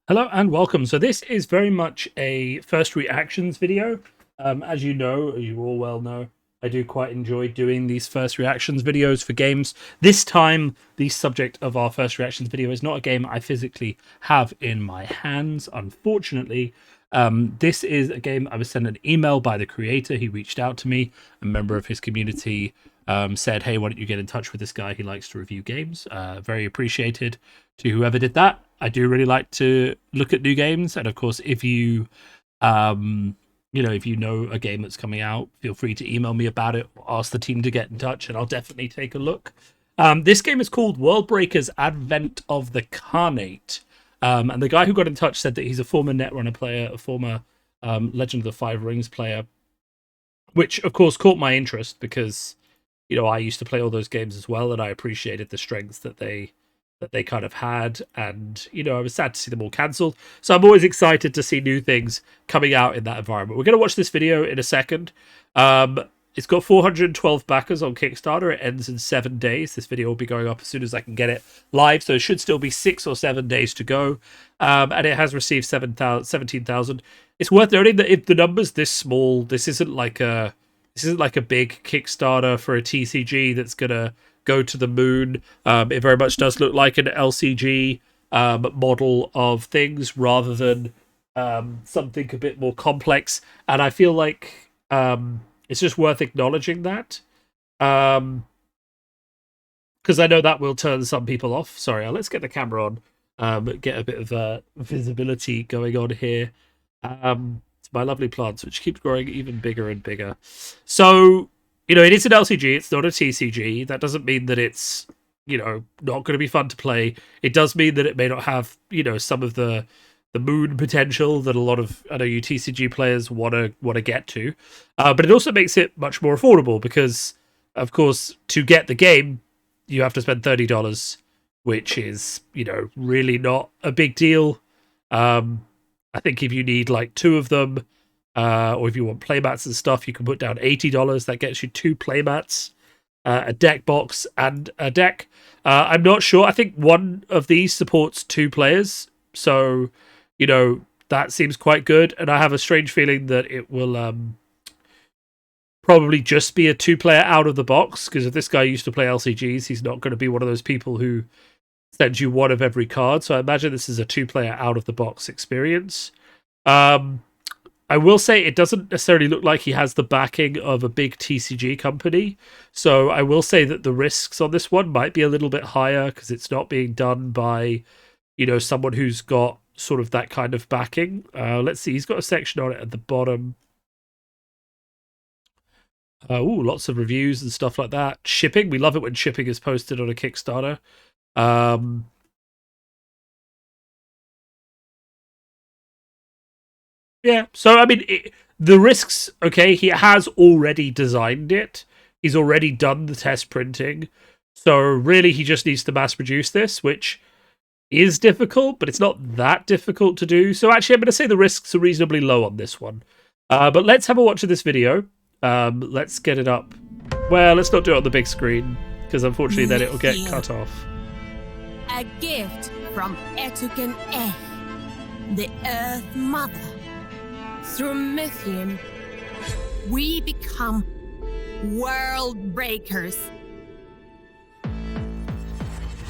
Hello and welcome. So this is very much a first reactions video. As you know, you all well know, I do quite enjoy doing these first reactions videos for games. This time, the subject of our first reactions video is not a game I physically have in my hands, unfortunately. This is a game I was sent an email by the creator. He reached out to me, a member of his community, said, hey, why don't you get in touch with this guy? He likes to review games. Very appreciated to whoever did that. I do really like to look at new games, and of course, if you, if you know a game that's coming out, feel free to email me about it or ask the team to get in touch, and I'll definitely take a look. This game is called WorldBreakers: Advent of the Khanate, and the guy who got in touch said that he's a former Netrunner player, a former Legend of the Five Rings player, which of course caught my interest because I used to play all those games as well, and I appreciated the strengths that they kind of had, and I was sad to see them all cancelled. So I'm always excited to see new things coming out in that environment. We're going to watch this video in a second. It's got 412 backers on Kickstarter. It ends in 7 days. This video will be going up as soon as I can get it live, so it should still be 6 or 7 days to go. And it has received 17,000. It's worth noting that if the number's this small, this isn't like a big Kickstarter for a TCG that's gonna go to the moon. It very much does look like an LCG model of things rather than something a bit more complex. And I feel like it's just worth acknowledging that. Because I know that will turn some people off. Sorry, let's get the camera on. Get a bit of visibility going on here. My lovely plants, which keeps growing even bigger and bigger. So, it is an LCG, it's not a TCG. That doesn't mean that it's, not going to be fun to play. It does mean that it may not have, some of the moon potential that a lot of, I know you TCG players want to get to. But it also makes it much more affordable because, of course, to get the game, you have to spend $30, which is, really not a big deal. I think if you need like 2 of them, or if you want playmats and stuff, you can put down $80. That gets you 2 playmats, a deck box, and a deck. I'm not sure. I think one of these supports 2 players. So, that seems quite good. And I have a strange feeling that it will probably just be a 2-player out of the box. Because if this guy used to play LCGs, he's not going to be one of those people who sends you 1 of every card. So I imagine this is a 2-player out of the box experience. I will say it doesn't necessarily look like he has the backing of a big TCG company. So I will say that the risks on this one might be a little bit higher because it's not being done by, someone who's got sort of that kind of backing. Let's see. He's got a section on it at the bottom. Lots of reviews and stuff like that. Shipping. We love it when shipping is posted on a Kickstarter. Yeah, so I mean, the risks, okay, he has already designed it. He's already done the test printing. So really, he just needs to mass produce this, which is difficult, but it's not that difficult to do. So actually, I'm going to say the risks are reasonably low on this one. But let's have a watch of this video. Let's get it up. Well, let's not do it on the big screen, because unfortunately then it will get cut off. A gift from Etuken Ech, the Earth Mother. Through Mythium, we become world breakers.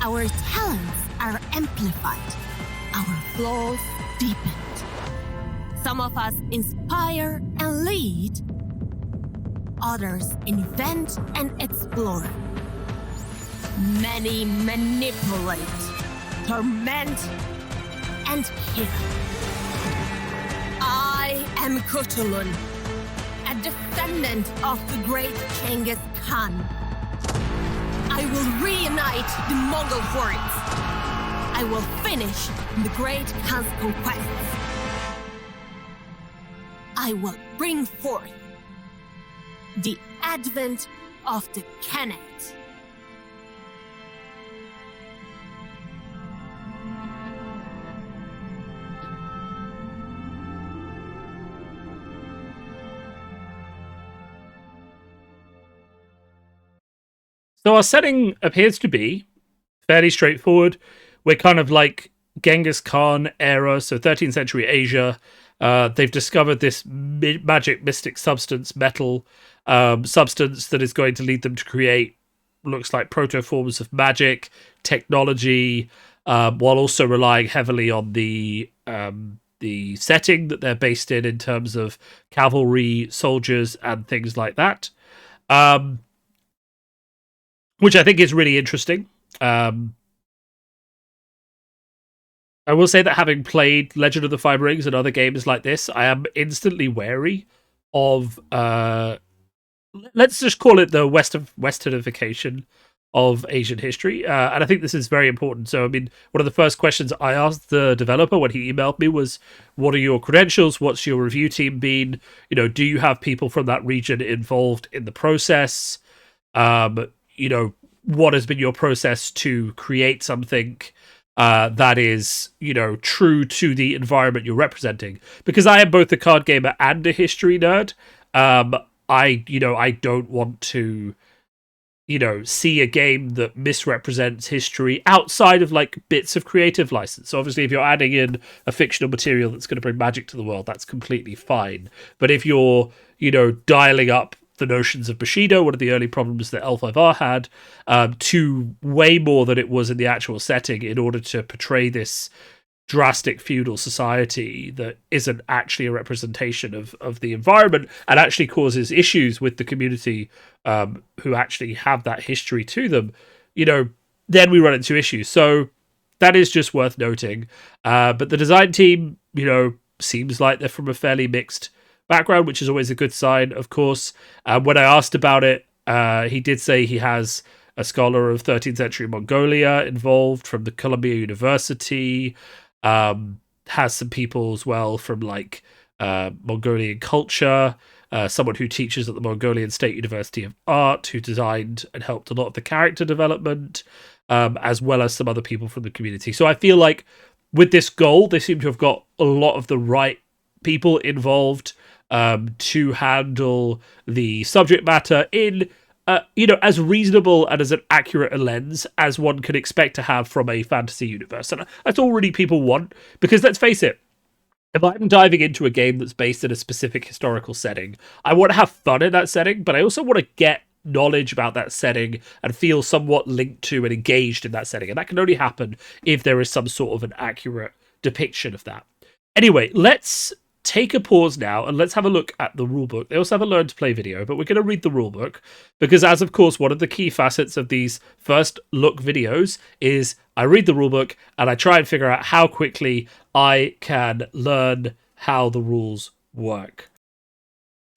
Our talents are amplified, our flaws deepened. Some of us inspire and lead, others invent and explore. Many manipulate, torment, and kill. I am Kutulun, a descendant of the great Genghis Khan. I will reunite the Mongol hordes. I will finish the great Khan's conquests. I will bring forth the advent of the Khanate. So our setting appears to be fairly straightforward. We're kind of like Genghis Khan era, so 13th century Asia. They've discovered this magic mystic substance, metal substance that is going to lead them to create, looks like, proto forms of magic technology, while also relying heavily on the setting that they're based in terms of cavalry, soldiers, and things like that, which I think is really interesting. I will say that having played Legend of the Five Rings and other games like this, I am instantly wary of, let's just call it the westernification of Asian history. And I think this is very important. So, I mean, one of the first questions I asked the developer when he emailed me was, what are your credentials? What's your review team been? You know, do you have people from that region involved in the process? You know, what has been your process to create something that is, you know, true to the environment you're representing? Because I am both a card gamer and a history nerd. I don't want to, you know, see a game that misrepresents history outside of like bits of creative license. So obviously, if you're adding in a fictional material that's going to bring magic to the world, that's completely fine. But if you're, you know, dialing up the notions of Bushido, one of the early problems that L5R had, to way more than it was in the actual setting in order to portray this drastic feudal society that isn't actually a representation of the environment and actually causes issues with the community who actually have that history to them, you know, then we run into issues. So that is just worth noting. But the design team, you know, seems like they're from a fairly mixed background, which is always a good sign, of course. When I asked about it, he did say he has a scholar of 13th century Mongolia involved from the Columbia University, has some people as well from like Mongolian culture, someone who teaches at the Mongolian State University of Art, who designed and helped a lot of the character development, as well as some other people from the community. So I feel like with this goal, they seem to have got a lot of the right people involved to handle the subject matter in, you know, as reasonable and as an accurate a lens as one could expect to have from a fantasy universe. And that's all really people want, because let's face it, if I'm diving into a game that's based in a specific historical setting, I want to have fun in that setting, but I also want to get knowledge about that setting and feel somewhat linked to and engaged in that setting. And that can only happen if there is some sort of an accurate depiction of that. Anyway, let's take a pause now and let's have a look at the rulebook. They also have a learn to play video, but we're going to read the rulebook because, as of course, one of the key facets of these first look videos is I read the rulebook and I try and figure out how quickly I can learn how the rules work.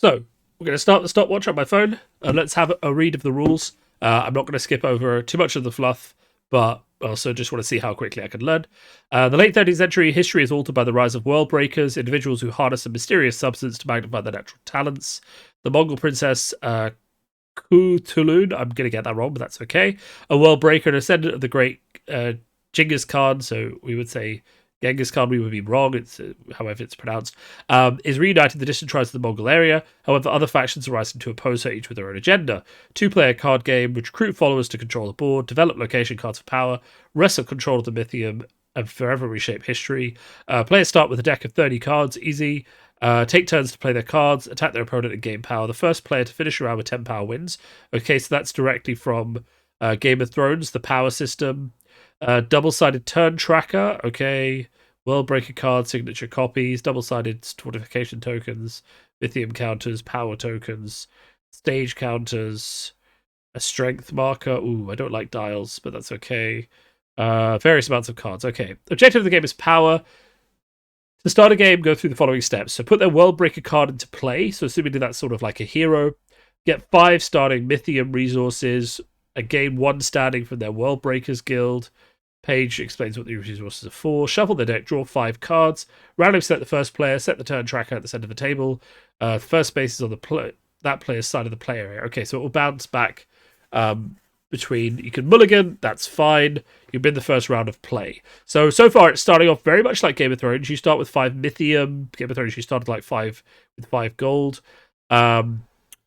So we're going to start the stopwatch on my phone and let's have a read of the rules. I'm not going to skip over too much of the fluff, but also just want to see how quickly I can learn. The late 13th century history is altered by the rise of WorldBreakers, individuals who harness a mysterious substance to magnify their natural talents. The Mongol princess Kutulun, I'm going to get that wrong, but that's okay, a worldbreaker and ascendant of the great Genghis Khan, so we would say Genghis Khan, we would be wrong, it's however it's pronounced, is reuniting the distant tribes of the Mongol area. However, other factions are rising to oppose her, each with their own agenda. Two-player card game, which recruit followers to control the board, develop location cards for power, wrestle control of the mythium, and forever reshape history. Players start with a deck of 30 cards, easy. Take turns to play their cards, attack their opponent, and gain power. The first player to finish around with 10 power wins. Okay, so that's directly from Game of Thrones, the power system. Double-sided turn tracker, okay. Worldbreaker card, signature copies, double-sided fortification tokens, lithium counters, power tokens, stage counters, a strength marker. Ooh, I don't like dials, but that's okay. Various amounts of cards. Okay. Objective of the game is power. To start a game, go through the following steps. So put their Worldbreaker card into play. So assuming that's sort of like a hero. Get 5 starting Mythium resources. And gain 1 standing from their Worldbreakers guild. Page explains what the resources are for. Shuffle the deck, draw 5 cards. Randomly select the first player, set the turn tracker at the center of the table. First space is on that player's side of the play area. Okay, so it will bounce back between... You can mulligan, that's fine. You've been the first round of play. So far it's starting off very much like Game of Thrones. You start with 5 Mythium. Game of Thrones, you started like 5 with 5 gold.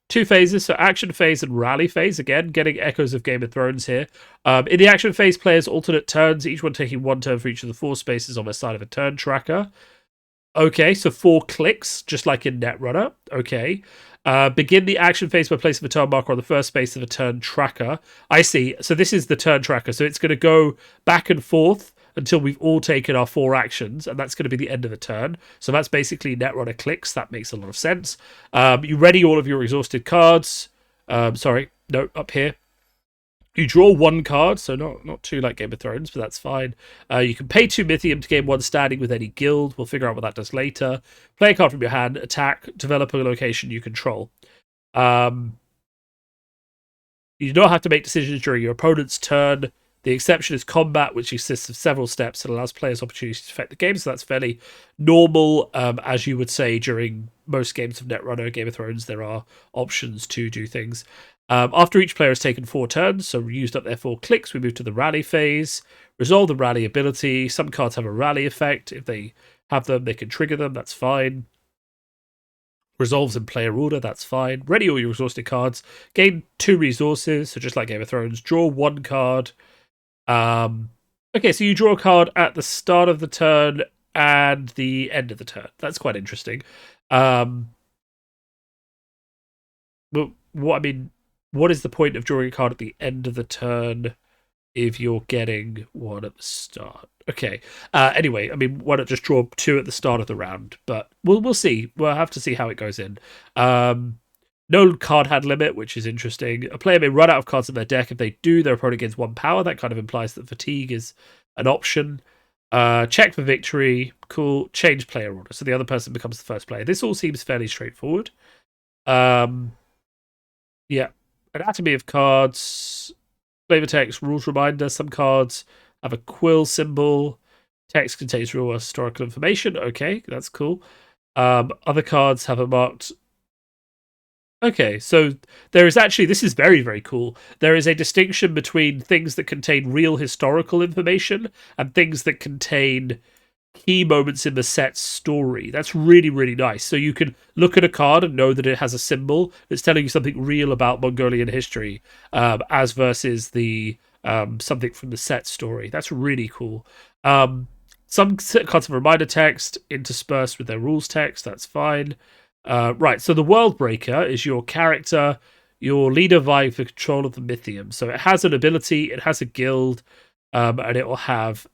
two phases, so action phase and rally phase. Again, getting echoes of Game of Thrones here. In the action phase, players alternate turns, each one taking one turn for each of the 4 spaces on the side of a turn tracker. Okay, so 4 clicks, just like in Netrunner. Okay. Begin the action phase by placing the turn marker on the first space of a turn tracker. I see. So this is the turn tracker. So it's going to go back and forth until we've all taken our 4 actions, and that's going to be the end of the turn. So that's basically Netrunner clicks. That makes a lot of sense. You ready all of your exhausted cards. Sorry, no, up here. You draw 1 card, so not 2 like Game of Thrones, but that's fine. You can pay 2 Mythium to gain 1 standing with any guild. We'll figure out what that does later. Play a card from your hand, attack, develop a location you control. You do not have to make decisions during your opponent's turn. The exception is combat, which consists of several steps and allows players opportunities to affect the game, so that's fairly normal. As you would say, during most games of Netrunner, Game of Thrones, there are options to do things. After each player has taken 4 turns, so used up their 4 clicks, we move to the rally phase. Resolve the rally ability. Some cards have a rally effect. If they have them, they can trigger them. That's fine. Resolves in player order. That's fine. Ready all your exhausted cards. Gain 2 resources. So just like Game of Thrones, draw 1 card. Okay, so you draw a card at the start of the turn and the end of the turn. That's quite interesting. Well, what is the point of drawing a card at the end of the turn if you're getting one at the start? Okay. Anyway, why not just draw 2 at the start of the round? But we'll see. We'll have to see how it goes in. No card hand limit, which is interesting. A player may run out of cards in their deck. If they do, their opponent gains 1 power. That kind of implies that fatigue is an option. Check for victory. Cool. Change player order. So the other person becomes the first player. This all seems fairly straightforward. Yeah. Anatomy of cards. Flavor text. Rules reminder. Some cards have a quill symbol. Text contains real historical information. Okay, that's cool. Other cards have a marked... Okay, so there is actually, this is very, very cool. There is a distinction between things that contain real historical information and things that contain key moments in the set's story. That's really, really nice. So you can look at a card and know that it has a symbol that's telling you something real about Mongolian history, as versus the something from the set story. That's really cool. Some cards have reminder text interspersed with their rules text. That's fine. Right, so the WorldBreaker is your character, your leader vying for control of the Mythium. So it has an ability, it has a guild, and it will have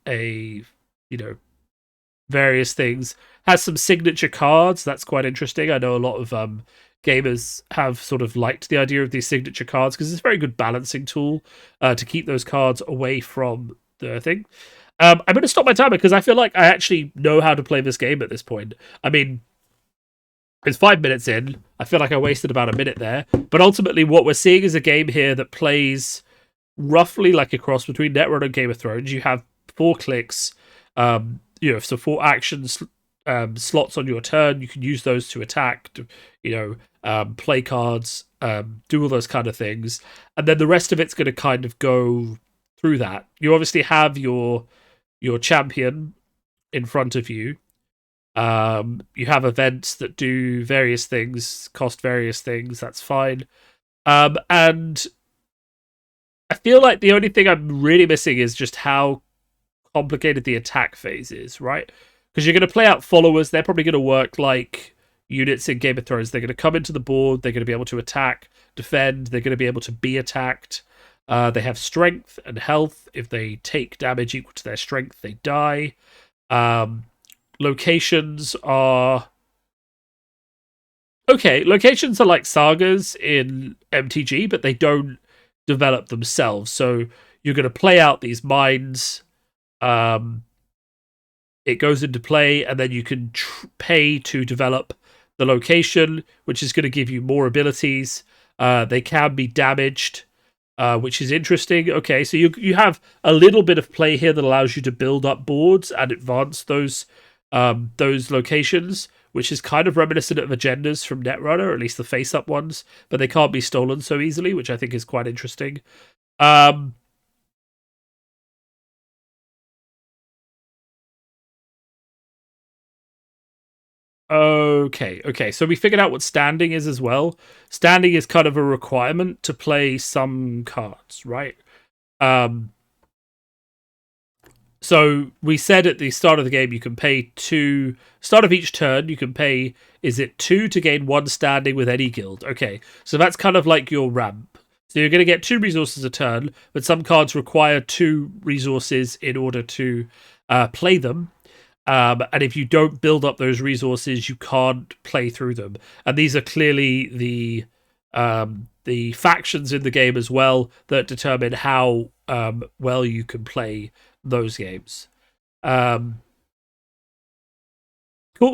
various things. Has some signature cards, that's quite interesting. I know a lot of gamers have sort of liked the idea of these signature cards because it's a very good balancing tool to keep those cards away from the thing. I'm going to stop my timer because I feel like I actually know how to play this game at this point. It's 5 minutes in. I feel like I wasted about a minute there. But ultimately, what we're seeing is a game here that plays roughly like a cross between Netrunner and Game of Thrones. You have 4 clicks, so 4 actions, slots on your turn. You can use those to attack, play cards, do all those kind of things. And then the rest of it's going to kind of go through that. You obviously have your champion in front of you. You have events that do various things, cost various things. That's fine. And I feel like the only thing I'm really missing is just how complicated the attack phase is, right? Because you're going to play out followers. They're probably going to work like units in Game of Thrones. They're going to come into the board. They're going to be able to attack, defend. They're going to be able to be attacked. They have strength and health. If they take damage equal to their strength, they die. Locations are okay. Locations are like sagas in MTG, but they don't develop themselves. So you're going to play out these mines. It goes into play, and then you can pay to develop the location, which is going to give you more abilities. They can be damaged, which is interesting. Okay, so you have a little bit of play here that allows you to build up boards and advance those locations, which is kind of reminiscent of agendas from Netrunner, or at least the face-up ones, but they can't be stolen so easily, which I think is quite interesting. Okay. So we figured out what standing is as well. Standing is kind of a requirement to play some cards, right? So we said at the start of the game you can pay 2. Start of each turn you can pay, is it 2 to gain 1 standing with any guild? Okay, so that's kind of like your ramp. So you're going to get 2 resources a turn, but some cards require 2 resources in order to play them. And if you don't build up those resources, you can't play through them. And these are clearly the factions in the game as well that determine how well you can play those games. Cool.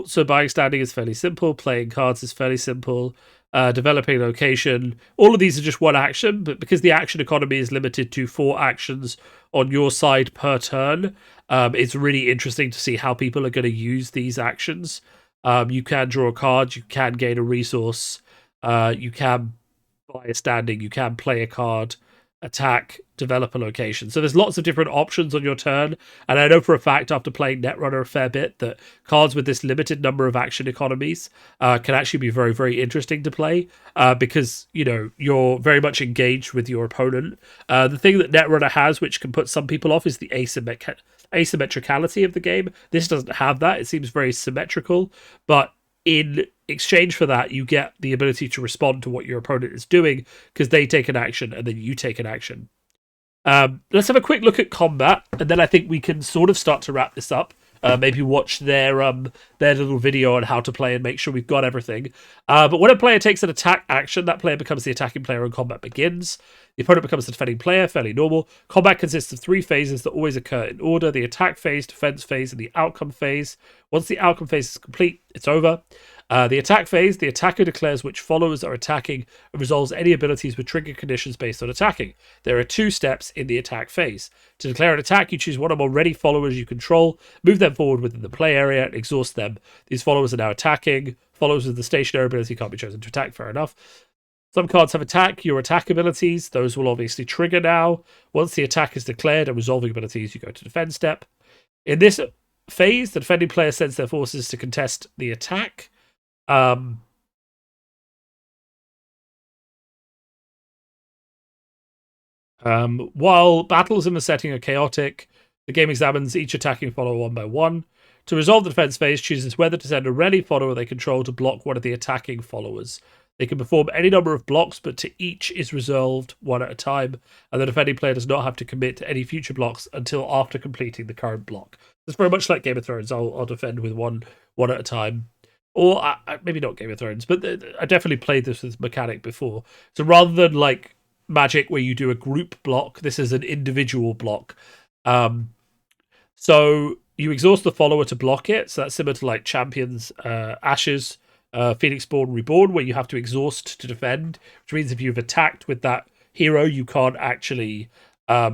So buying standing is fairly simple. Playing cards is fairly simple. Developing location. All of these are just one action, but because the action economy is limited to 4 actions on your side per turn, it's really interesting to see how people are going to use these actions. You can draw a card. You can gain a resource. You can buy a standing. You can play a card, attack, develop a location. So there's lots of different options on your turn. And I know for a fact, after playing Netrunner a fair bit, that cards with this limited number of action economies can actually be very, very interesting to play because, you know, you're very much engaged with your opponent. The thing that Netrunner has, which can put some people off, is the asymmetricality of the game. This doesn't have that. It seems very symmetrical, but in exchange for that, you get the ability to respond to what your opponent is doing because they take an action and then you take an action. Let's have a quick look at combat, and then I think we can sort of start to wrap this up. Maybe watch their little video on how to play and make sure we've got everything. But when a player takes an attack action, that player becomes the attacking player and combat begins. The opponent becomes the defending player, fairly normal. Combat consists of 3 phases that always occur in order: the attack phase, defense phase, and the outcome phase. Once the outcome phase is complete, it's over. The attack phase, the attacker declares which followers are attacking and resolves any abilities with trigger conditions based on attacking. There are 2 steps in the attack phase. To declare an attack, you choose one or more ready followers you control, move them forward within the play area, and exhaust them. These followers are now attacking. Followers with the stationary ability can't be chosen to attack, fair enough. Some cards have your attack abilities. Those will obviously trigger now. Once the attack is declared and resolving abilities, you go to defend step. In this phase, the defending player sends their forces to contest the attack. While battles in the setting are chaotic, the game examines each attacking follower one by one. To resolve the defense phase, chooses whether to send a ready follower they control to block one of the attacking followers. They can perform any number of blocks, but to each is resolved one at a time, and the defending player does not have to commit to any future blocks until after completing the current block. It's very much like Game of Thrones. I'll defend with one at a time. Or maybe not Game of Thrones, but I definitely played this with mechanic before. So rather than like Magic where you do a group block, this is an individual block. So you exhaust the follower to block it. So that's similar to like Champions, Ashes, Phoenix Born Reborn, where you have to exhaust to defend, which means if you've attacked with that hero, you can't actually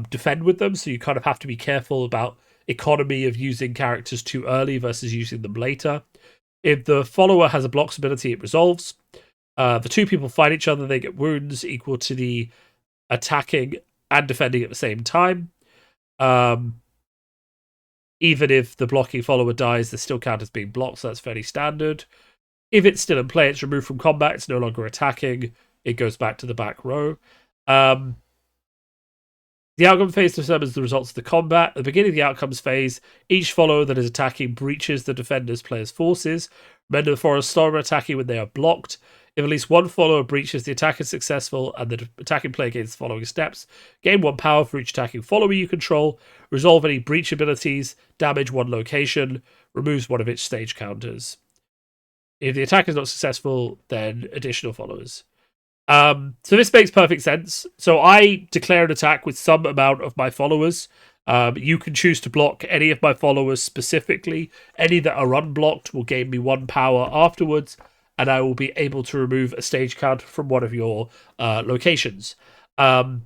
defend with them. So you kind of have to be careful about economy of using characters too early versus using them later. If the follower has a blocks ability, it resolves. The 2 people fight each other, they get wounds equal to the attacking and defending at the same time. Even if the blocking follower dies, they still count as being blocked, so that's fairly standard. If it's still in play, it's removed from combat, it's no longer attacking, it goes back to the back row. The outcome phase determines the results of the combat. At the beginning of the outcomes phase, each follower that is attacking breaches the defender's player's forces. Remember, the followers start attacking when they are blocked. If at least one follower breaches, the attack is successful and the attacking player gains the following steps. Gain 1 power for each attacking follower you control. Resolve any breach abilities. Damage 1 location. Removes one of its stage counters. If the attack is not successful, then additional followers. So this makes perfect sense. So I declare an attack with some amount of my followers. You can choose to block any of my followers specifically. Any that are unblocked will gain me 1 power afterwards, and I will be able to remove a stage counter from one of your locations. It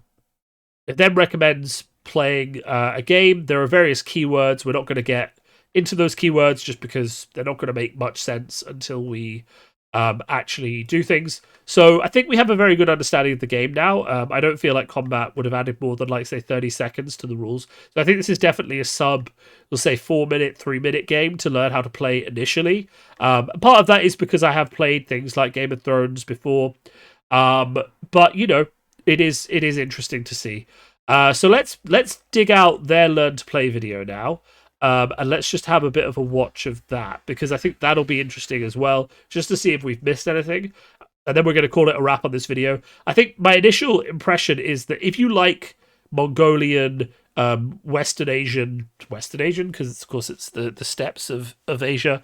then recommends playing a game. There are various keywords. We're not going to get into those keywords just because they're not going to make much sense until we actually do things. So I think we have a very good understanding of the game now. I don't feel like combat would have added more than, like, say, 30 seconds to the rules. So I think this is definitely a we'll say 4-minute, 3-minute game to learn how to play initially. Part of that is because I have played things like Game of Thrones before. But it is interesting to see. So let's dig out their learn to play video now. And let's just have a bit of a watch of that, because I think that'll be interesting as well, just to see if we've missed anything. And then we're going to call it a wrap on this video. I think my initial impression is that if you like Mongolian, Western Asian, because of course it's the steppes of Asia,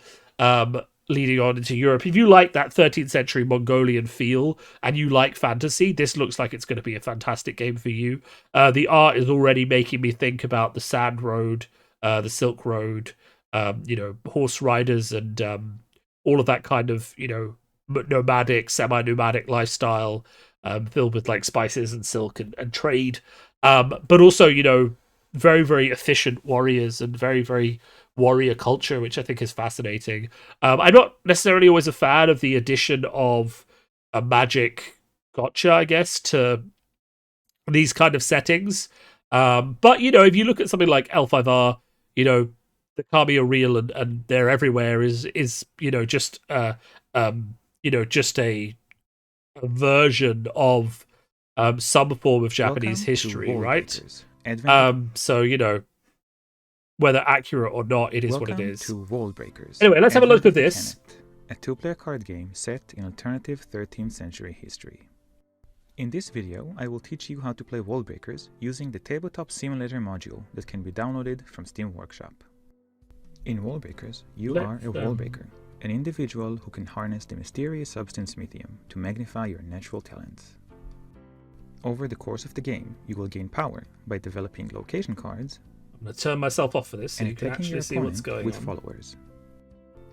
leading on into Europe. If you like that 13th century Mongolian feel and you like fantasy, this looks like it's going to be a fantastic game for you. The art is already making me think about the Sand Road, the Silk Road, horse riders, and all of that kind of, nomadic, semi-nomadic lifestyle, filled with like spices and silk and trade. But also, very, very efficient warriors and very, very warrior culture, which I think is fascinating. I'm not necessarily always a fan of the addition of a magic gotcha, I guess, to these kind of settings. But, if you look at something like L5R, the Kami are real and they're everywhere is just just a version of some form of Japanese history, right? So whether accurate or not, it is what it is. To WorldBreakers. Anyway, let's have a look at this. A two-player card game set in alternative 13th century history. In this video, I will teach you how to play WorldBreakers using the tabletop simulator module that can be downloaded from Steam Workshop. In WorldBreakers, you are a WorldBreaker, an individual who can harness the mysterious substance Mythium to magnify your natural talents. Over the course of the game, you will gain power by developing location cards. I'm going to turn myself off for this so and you can actually see what's going with on. Followers.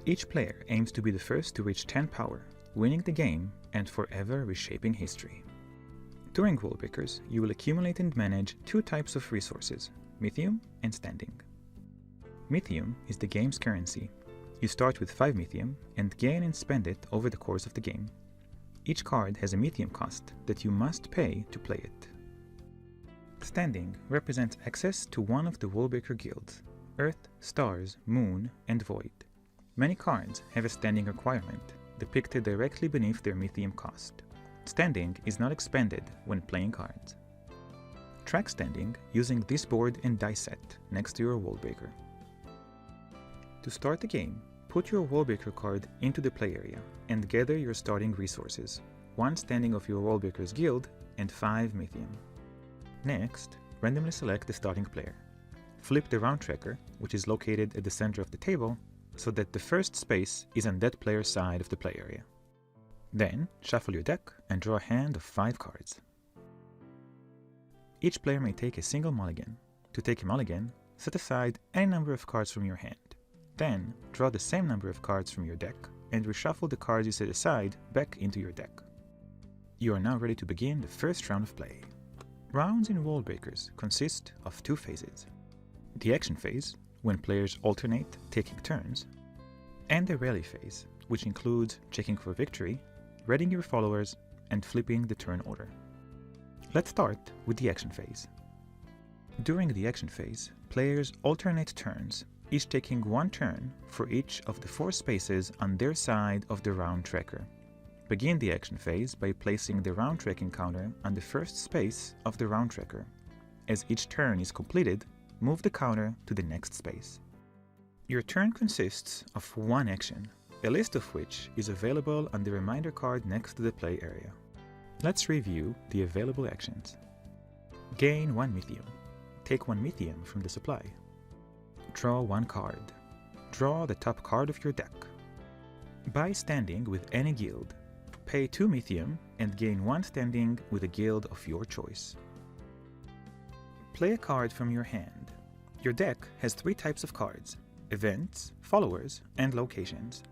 Each player aims to be the first to reach 10 power, winning the game and forever reshaping history. During WorldBreakers, you will accumulate and manage two types of resources, Mythium and Standing. Mythium is the game's currency. You start with 5 Mythium and gain and spend it over the course of the game. Each card has a Mythium cost that you must pay to play it. Standing represents access to one of the WorldBreaker guilds, Earth, Stars, Moon, and Void. Many cards have a standing requirement, depicted directly beneath their Mythium cost. Standing is not expended when playing cards. Track standing using this board and dice set next to your WorldBreaker. To start the game, put your WorldBreaker card into the play area and gather your starting resources, 1 standing of your WorldBreaker's guild and 5 Mythium. Next, randomly select the starting player. Flip the round tracker, which is located at the center of the table, so that the first space is on that player's side of the play area. Then, shuffle your deck and draw a hand of 5 cards. Each player may take a single mulligan. To take a mulligan, set aside any number of cards from your hand. Then, draw the same number of cards from your deck and reshuffle the cards you set aside back into your deck. You are now ready to begin the first round of play. Rounds in WorldBreakers consist of 2 phases. The action phase, when players alternate taking turns, and the rally phase, which includes checking for victory, readying your followers, and flipping the turn order. Let's start with the action phase. During the action phase, players alternate turns, each taking 1 turn for each of the 4 spaces on their side of the round tracker. Begin the action phase by placing the round tracking counter on the first space of the round tracker. As each turn is completed, move the counter to the next space. Your turn consists of 1 action, a list of which is available on the reminder card next to the play area. Let's review the available actions. Gain 1 Mythium. Take 1 Mythium from the supply. Draw 1 card. Draw the top card of your deck. Buy standing with any guild. Pay 2 Mythium and gain 1 standing with a guild of your choice. Play a card from your hand. Your deck has 3 types of cards: events, followers, and locations.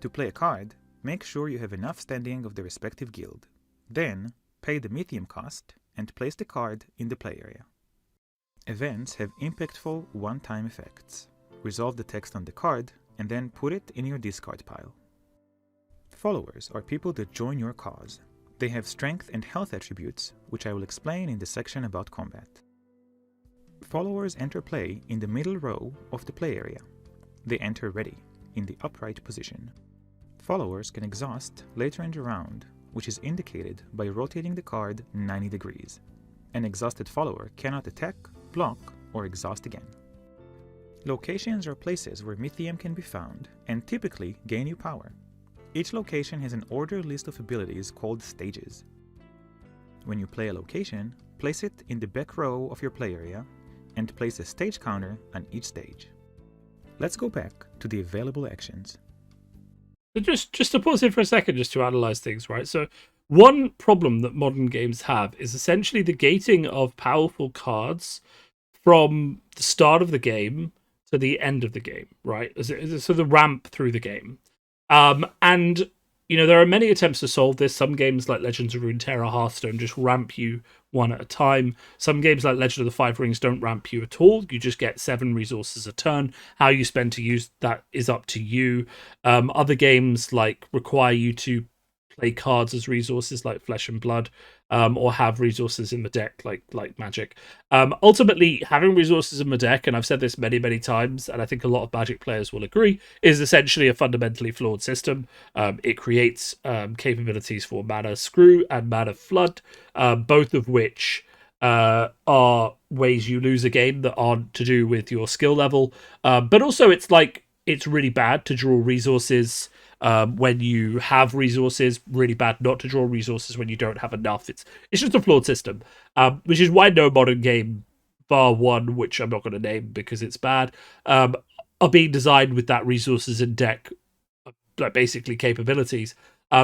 To play a card, make sure you have enough standing of the respective guild. Then, pay the Mythium cost and place the card in the play area. Events have impactful one-time effects. Resolve the text on the card and then put it in your discard pile. Followers are people that join your cause. They have strength and health attributes, which I will explain in the section about combat. Followers enter play in the middle row of the play area. They enter ready, in the upright position. Followers can exhaust later in the round, which is indicated by rotating the card 90 degrees. An exhausted follower cannot attack, block, or exhaust again. Locations are places where Mythium can be found and typically gain you power. Each location has an ordered list of abilities called stages. When you play a location, place it in the back row of your play area and place a stage counter on each stage. Let's go back to the available actions. So just to pause here for a second, just to analyze things, right? So one problem that modern games have is essentially the gating of powerful cards from the start of the game to the end of the game, right? So the ramp through the game. And, you know, there are many attempts to solve this. Some games like Legends of Runeterra, Hearthstone just ramp you one at a time. Some games like Legend of the Five Rings don't ramp you at all. You just get 7 resources a turn. How you spend to use that is up to you. Other games like require you to play cards as resources like Flesh and Blood, or have resources in the deck like Magic. Ultimately, having resources in the deck, and I've said this many times, and I think a lot of Magic players will agree, is essentially a fundamentally flawed system. It creates capabilities for Mana Screw and Mana Flood, both of which are ways you lose a game that aren't to do with your skill level. But also, it's really bad to draw resources when you have resources, really bad not to draw resources when you don't have enough. It's just a flawed system, which is why no modern game, bar one, which I'm not going to name because it's bad, are being designed with that resources in deck, like basically capabilities.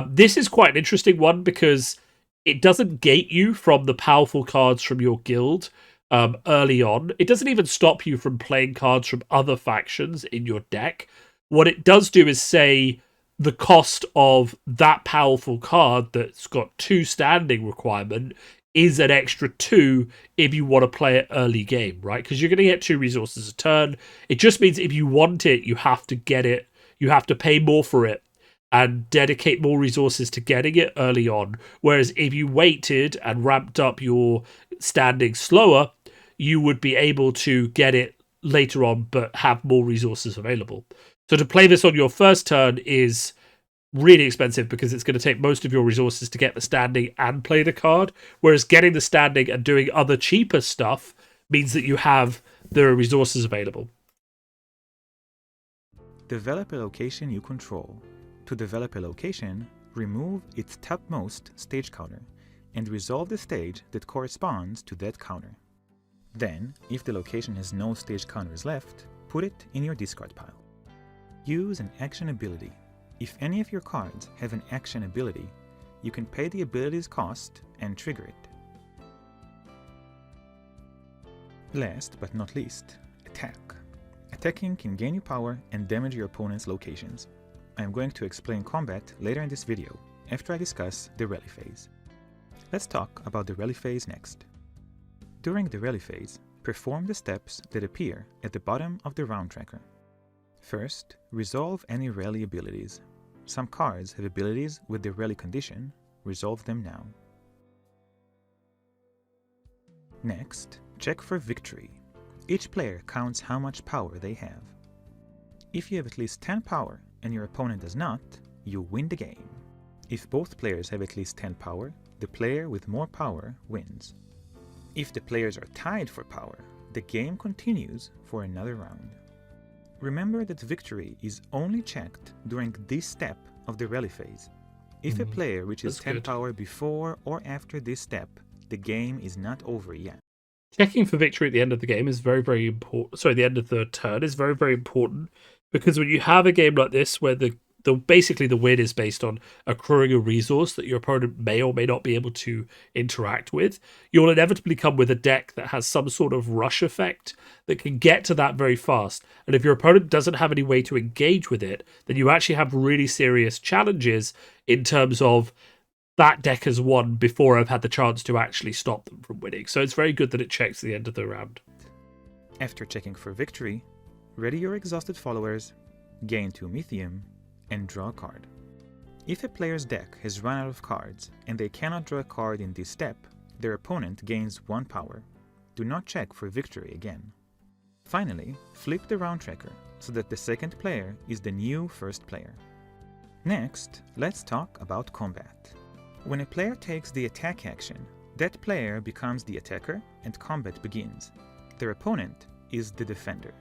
This is quite an interesting one because it doesn't gate you from the powerful cards from your guild early on. It doesn't even stop you from playing cards from other factions in your deck. What it does do is say the cost of that powerful card that's got 2 standing requirement is an extra 2 if you want to play it early game, right? Because you're going to get 2 resources a turn. It just means if you want it, you have to get it. You have to pay more for it and dedicate more resources to getting it early on. Whereas if you waited and ramped up your standing slower, you would be able to get it later on, but have more resources available. So to play this on your first turn is really expensive because it's going to take most of your resources to get the standing and play the card. Whereas getting the standing and doing other cheaper stuff means that you have the resources available. Develop a location you control. To develop a location, remove its topmost stage counter and resolve the stage that corresponds to that counter. Then, if the location has no stage counters left, put it in your discard pile. Use an action ability. If any of your cards have an action ability, you can pay the ability's cost and trigger it. Last but not least, attack. Attacking can gain you power and damage your opponent's locations. I am going to explain combat later in this video, after I discuss the rally phase. Let's talk about the rally phase next. During the rally phase, perform the steps that appear at the bottom of the round tracker. First, resolve any rally abilities. Some cards have abilities with the rally condition. Resolve them now. Next, check for victory. Each player counts how much power they have. If you have at least 10 power and your opponent does not, you win the game. If both players have at least 10 power, the player with more power wins. If the players are tied for power, the game continues for another round. Remember that victory is only checked during this step of the rally phase. If a player reaches 10 power before or after this step, the game is not over yet. Checking for victory at the end of the game is very important. Sorry, the end of the turn is very important, because when you have a game like this where basically the win is based on accruing a resource that your opponent may or may not be able to interact with, you'll inevitably come with a deck that has some sort of rush effect that can get to that very fast. And if your opponent doesn't have any way to engage with it, then you actually have really serious challenges in terms of that deck has won before I've had the chance to actually stop them from winning. So it's very good that it checks the end of the round. After checking for victory, ready your exhausted followers, gain 2 Mythium, and draw a card. If a player's deck has run out of cards and they cannot draw a card in this step, their opponent gains 1 power. Do not check for victory again. Finally, flip the round tracker so that the second player is the new first player. Next, let's talk about combat. When a player takes the attack action, that player becomes the attacker and combat begins. Their opponent is the defender.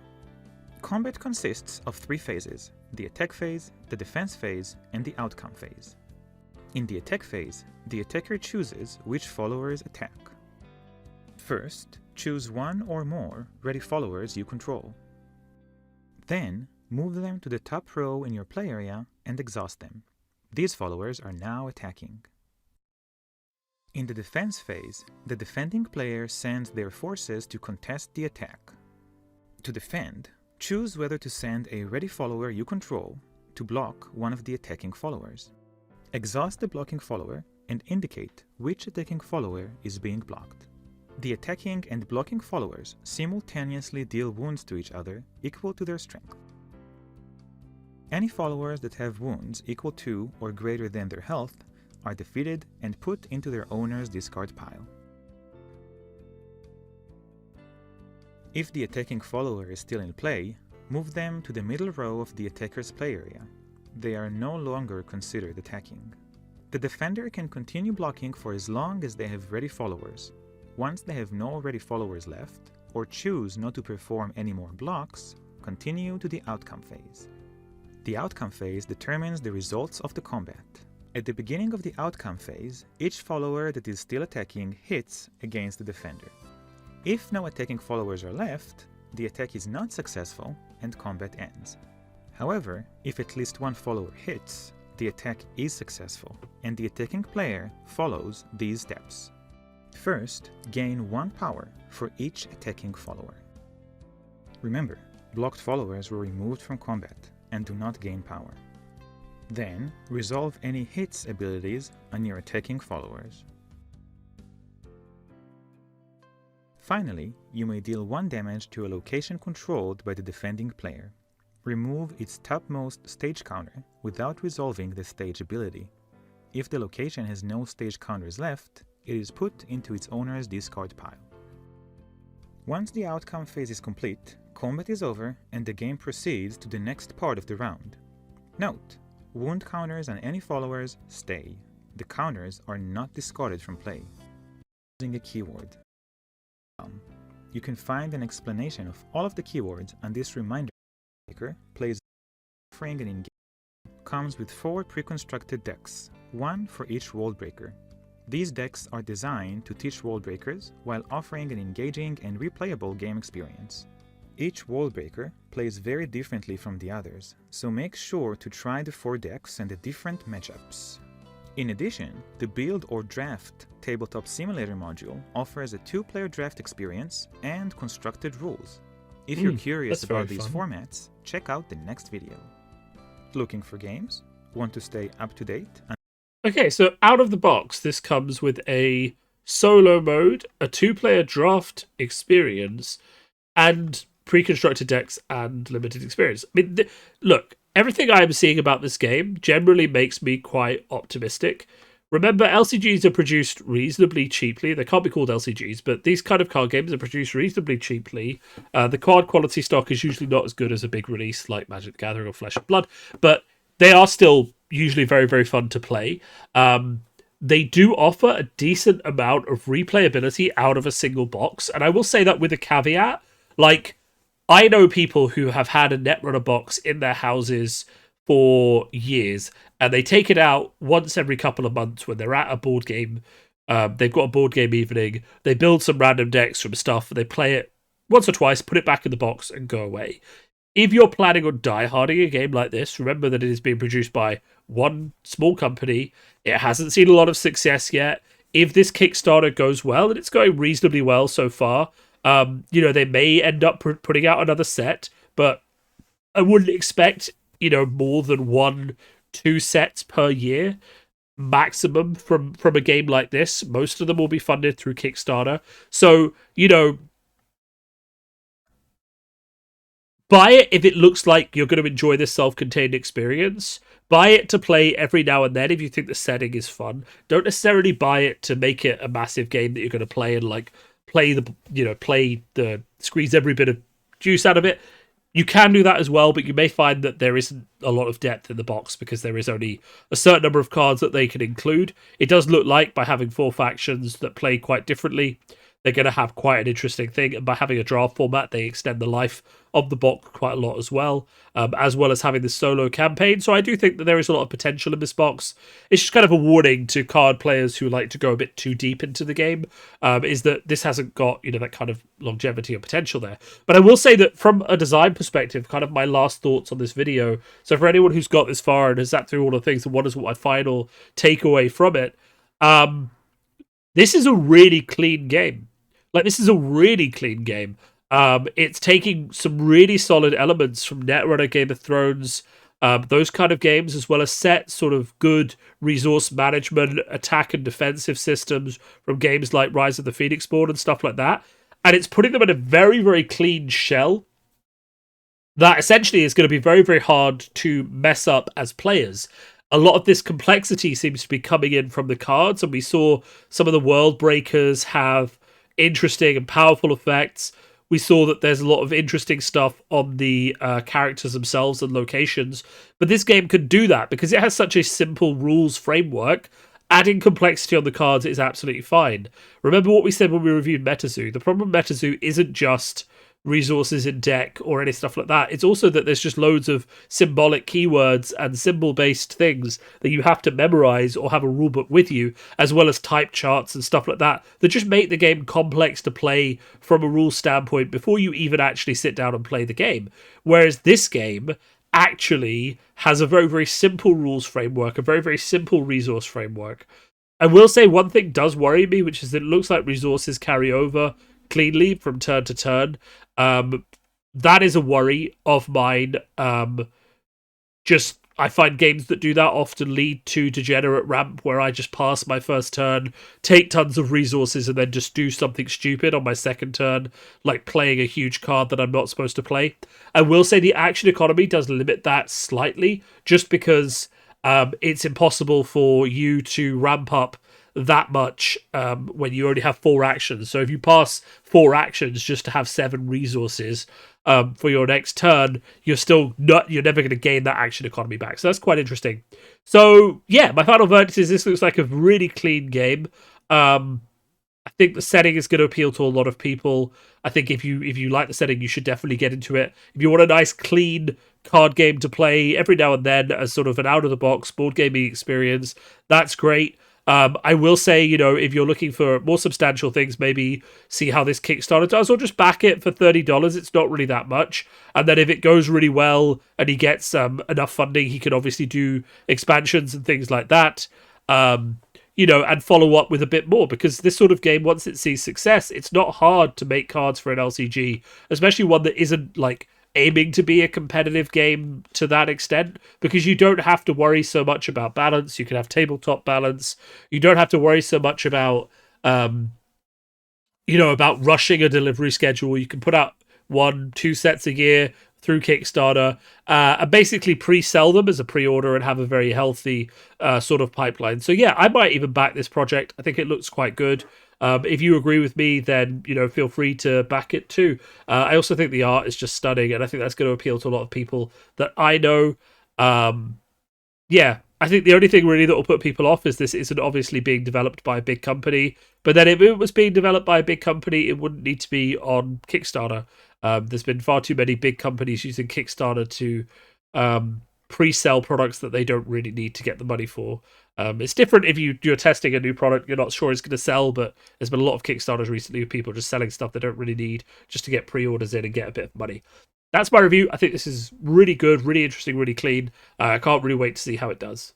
Combat consists of 3 phases: the attack phase, the defense phase, and the outcome phase. In the attack phase, the attacker chooses which followers attack. First, choose 1 or more ready followers you control. Then, move them to the top row in your play area and exhaust them. These followers are now attacking. In the defense phase, the defending player sends their forces to contest the attack. To defend, choose whether to send a ready follower you control to block one of the attacking followers. Exhaust the blocking follower and indicate which attacking follower is being blocked. The attacking and blocking followers simultaneously deal wounds to each other equal to their strength. Any followers that have wounds equal to or greater than their health are defeated and put into their owner's discard pile. If the attacking follower is still in play, move them to the middle row of the attacker's play area. They are no longer considered attacking. The defender can continue blocking for as long as they have ready followers. Once they have no ready followers left, or choose not to perform any more blocks, continue to the outcome phase. The outcome phase determines the results of the combat. At the beginning of the outcome phase, each follower that is still attacking hits against the defender. If no attacking followers are left, the attack is not successful and combat ends. However, if at least 1 follower hits, the attack is successful, and the attacking player follows these steps. First, gain 1 power for each attacking follower. Remember, blocked followers were removed from combat and do not gain power. Then, resolve any hits abilities on your attacking followers. Finally, you may deal 1 damage to a location controlled by the defending player. Remove its topmost stage counter without resolving the stage ability. If the location has no stage counters left, it is put into its owner's discard pile. Once the outcome phase is complete, combat is over and the game proceeds to the next part of the round. Note: wound counters on any followers stay. The counters are not discarded from play. Using a keyword. You can find an explanation of all of the keywords on this reminder. Plays offering an engagement. Comes with 4 pre-constructed decks, 1 for each WorldBreaker. These decks are designed to teach WorldBreakers while offering an engaging and replayable game experience. Each WorldBreaker plays very differently from the others, so make sure to try the 4 decks and the different matchups. In addition, the Build or Draft Tabletop Simulator module offers a 2-player draft experience and constructed rules. If you're curious about these formats, check out the next video. Looking for games? Want to stay up to date? Okay, so out of the box, this comes with a solo mode, a 2-player draft experience, and pre-constructed decks and limited experience. I mean, look, everything I'm seeing about this game generally makes me quite optimistic. Remember, LCGs are produced reasonably cheaply. They can't be called LCGs, but these kind of card games are produced reasonably cheaply. The card quality stock is usually not as good as a big release like Magic the Gathering or Flesh and Blood, but they are still usually very, very fun to play. They do offer a decent amount of replayability out of a single box, and I will say that with a caveat. Like, I know people who have had a Netrunner box in their houses for years, and they take it out once every couple of months when they're at a board game. They've got a board game evening. They build some random decks from stuff. They play it once or twice, put it back in the box, and go away. If you're planning on dieharding a game like this, remember that it is being produced by one small company. It hasn't seen a lot of success yet. If this Kickstarter goes well, and it's going reasonably well so far, they may end up putting out another set, but I wouldn't expect, more than 1-2 sets per year maximum from a game like this. Most of them will be funded through Kickstarter. So, buy it if it looks like you're going to enjoy this self-contained experience. Buy it to play every now and then if you think the setting is fun. Don't necessarily buy it to make it a massive game that you're going to play and like play the squeeze every bit of juice out of it. You can do that as well, but you may find that there isn't a lot of depth in the box because there is only a certain number of cards that they can include. It does look like by having 4 factions that play quite differently, they're going to have quite an interesting thing. And by having a draft format, they extend the life of the box quite a lot as well as having the solo campaign. So I do think that there is a lot of potential in this box. It's just kind of a warning to card players who like to go a bit too deep into the game, is that this hasn't got, that kind of longevity or potential there. But I will say that from a design perspective, kind of my last thoughts on this video. So for anyone who's got this far and has sat through all the things and wonders what my final takeaway from it, this is a really clean game. This is a really clean game. It's taking some really solid elements from Netrunner, Game of Thrones, those kind of games, as well as set sort of good resource management, attack and defensive systems from games like Rise of the Phoenix Born and stuff like that. And it's putting them in a very, very clean shell that essentially is going to be very, very hard to mess up as players. A lot of this complexity seems to be coming in from the cards, and we saw some of the WorldBreakers have interesting and powerful effects. We saw that there's a lot of interesting stuff on the characters themselves and locations, but this game could do that because it has such a simple rules framework. Adding complexity on the cards is absolutely fine. Remember what we said when we reviewed MetaZoo. The problem with MetaZoo isn't just resources in deck or any stuff like that. It's also that there's just loads of symbolic keywords and symbol-based things that you have to memorize or have a rulebook with you, as well as type charts and stuff like that just make the game complex to play from a rules standpoint before you even actually sit down and play the game. Whereas this game actually has a very, very simple rules framework, a very, very simple resource framework. I will say one thing does worry me, which is that it looks like resources carry over cleanly from turn to turn. That is a worry of mine. I find games that do that often lead to degenerate ramp where I just pass my first turn, take tons of resources, and then just do something stupid on my second turn, like playing a huge card that I'm not supposed to play. I will say the action economy does limit that slightly, just because it's impossible for you to ramp up that much when you only have 4 actions. So if you pass 4 actions just to have 7 resources for your next turn, you're never going to gain that action economy back. So that's quite interesting. So yeah, my final verdict is this looks like a really clean game. I think the setting is going to appeal to a lot of people. I think if you like the setting, you should definitely get into it. If you want a nice, clean card game to play every now and then as sort of an out-of-the-box board gaming experience, that's great. I will say, if you're looking for more substantial things, maybe see how this Kickstarter does, or just back it for $30. It's not really that much. And then if it goes really well and he gets enough funding, he can obviously do expansions and things like that. And follow up with a bit more, because this sort of game, once it sees success, it's not hard to make cards for an LCG, especially one that isn't like aiming to be a competitive game to that extent, because you don't have to worry so much about balance. You can have tabletop balance. You don't have to worry so much about about rushing a delivery schedule. You can put out 1-2 sets a year through Kickstarter and basically pre-sell them as a pre-order and have a very healthy sort of pipeline. So yeah, I might even back this project. I think it looks quite good. If you agree with me, then feel free to back it too. I also think the art is just stunning, and I think that's going to appeal to a lot of people that I know. I think the only thing really that will put people off is this isn't obviously being developed by a big company. But then if it was being developed by a big company, it wouldn't need to be on Kickstarter. There's been far too many big companies using Kickstarter to pre-sell products that they don't really need to get the money for. It's different if you're testing a new product you're not sure it's going to sell, but there's been a lot of Kickstarters recently with people just selling stuff they don't really need just to get pre-orders in and get a bit of money. That's my review. I think this is really good, really interesting, really clean. I can't really wait to see how it does.